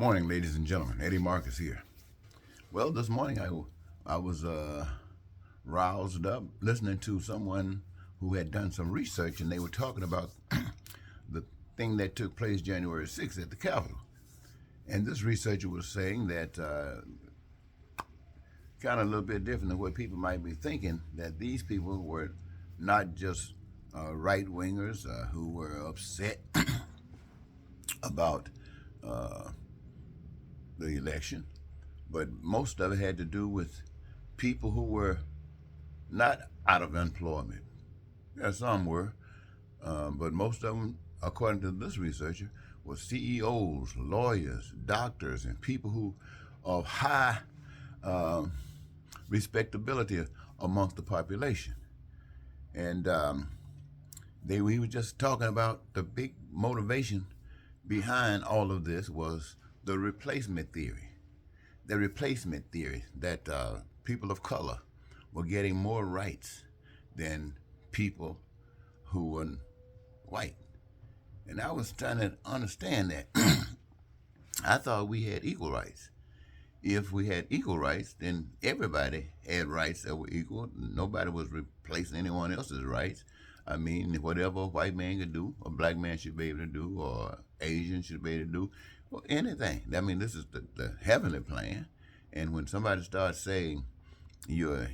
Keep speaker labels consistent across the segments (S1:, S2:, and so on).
S1: Morning, ladies and gentlemen. Eddie Marcus here. Well, this morning I was roused up listening to someone who had done some research, and they were talking about the thing that took place January 6th at the Capitol. And this researcher was saying that kind of a little bit different than what people might be thinking, that these people were not just right wingers who were upset about uh, the election, but most of it had to do with people who were not out of employment. Yeah, some were, but most of them, according to this researcher, were CEOs, lawyers, doctors, and people who of high um, respectability amongst the population. And we were just talking about the big motivation behind all of this was the replacement theory. The replacement theory that people of color were getting more rights than people who were white. And I was trying to understand that. I thought we had equal rights. If we had equal rights, then everybody had rights that were equal. Nobody was replacing anyone else's rights. I mean, whatever a white man could do, a black man should be able to do, or Asian should be able to do, or anything. I mean, this is the heavenly plan. And when somebody starts saying you're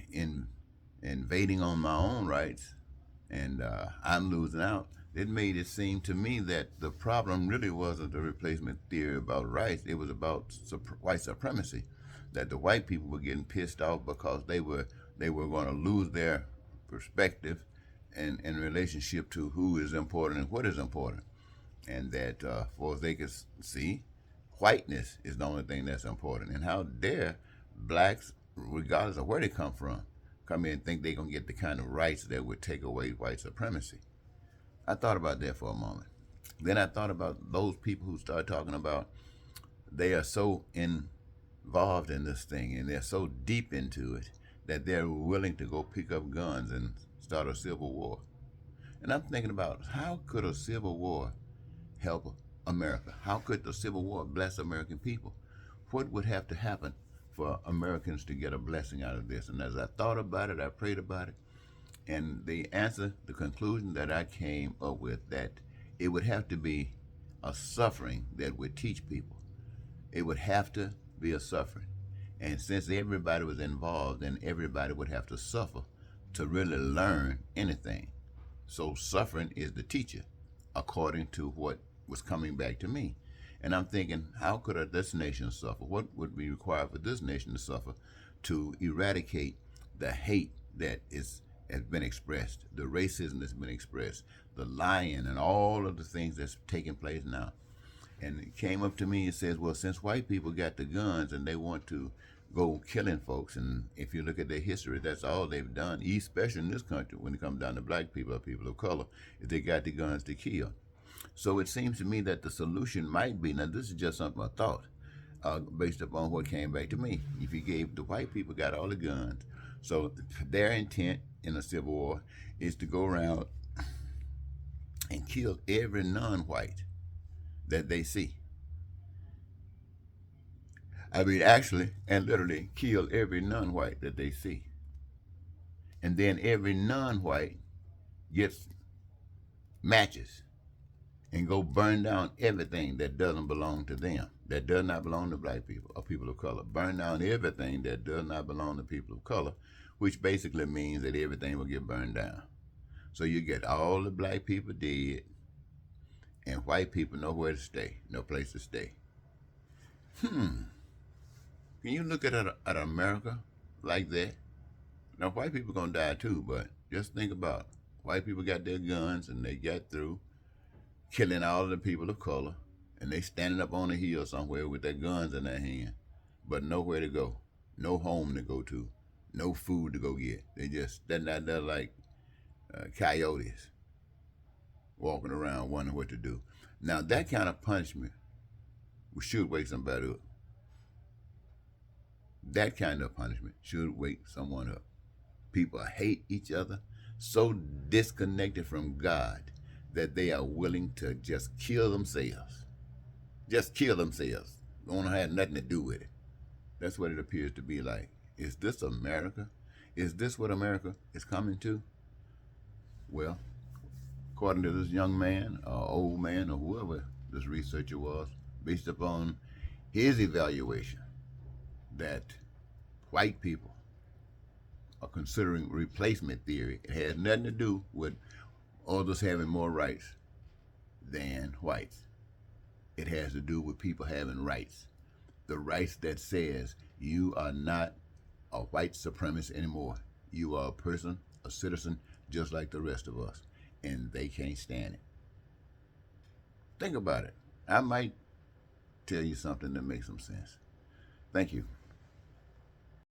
S1: invading on my own rights and I'm losing out, it made it seem to me that the problem really wasn't the replacement theory about rights. It was about white supremacy, that the white people were getting pissed off because they were going to lose their perspective in relationship to who is important and what is important, and that for as they could see, whiteness is the only thing that's important. And how dare blacks, regardless of where they come in and think they're going to get the kind of rights that would take away white supremacy. I thought about that for a moment. Then I thought about those people who start talking about they are so involved in this thing and they're so deep into it that they're willing to go pick up guns and start a civil war. And I'm thinking about how could a civil war help America? How could the Civil War bless American people? What would have to happen for Americans to get a blessing out of this? And as I thought about it, I prayed about it, and the answer, the conclusion that I came up with, that it would have to be a suffering that would teach people. It would have to be a suffering. And since everybody was involved, then everybody would have to suffer to really learn anything. So suffering is the teacher, according to what was coming back to me. And I'm thinking, how could this nation suffer? What would be required for this nation to suffer to eradicate the hate that has been expressed, the racism that's been expressed, the lying, and all of the things that's taking place now? And it came up to me and says, well, since white people got the guns and they want to go killing folks, and if you look at their history, that's all they've done, especially in this country, when it comes down to black people or people of color, is they got the guns to kill. So it seems to me that the solution might be, now this is just something I thought, based upon what came back to me. If you gave the white people got all the guns, so their intent in a civil war is to go around and kill every non-white that they see. I mean, actually and literally kill every non-white that they see. And then every non-white gets matches and go burn down everything that doesn't belong to them, that does not belong to black people or people of color. Burn down everything that does not belong to people of color, which basically means that everything will get burned down. So you get all the black people dead and white people nowhere to stay, no place to stay. Can you look at America like that? Now, white people gonna die too, but just think about it. White people got their guns and they got through killing all of the people of color, and they standing up on a hill somewhere with their guns in their hand, but nowhere to go, no home to go to, no food to go get. They just standing out there like coyotes, walking around wondering what to do. Now, that kind of punishment should wake somebody up. That kind of punishment should wake someone up. People hate each other, so disconnected from God that they are willing to just kill themselves. Just kill themselves. don't have nothing to do with it. That's what it appears to be like. Is this America? Is this what America is coming to? Well, according to this young man, or old man, or whoever this researcher was, based upon his evaluation, that white people are considering replacement theory. It has nothing to do with others having more rights than whites. It has to do with people having rights. The rights that says you are not a white supremacist anymore. You are a person, a citizen, just like the rest of us. And they can't stand it. Think about it. I might tell you something that makes some sense. Thank you.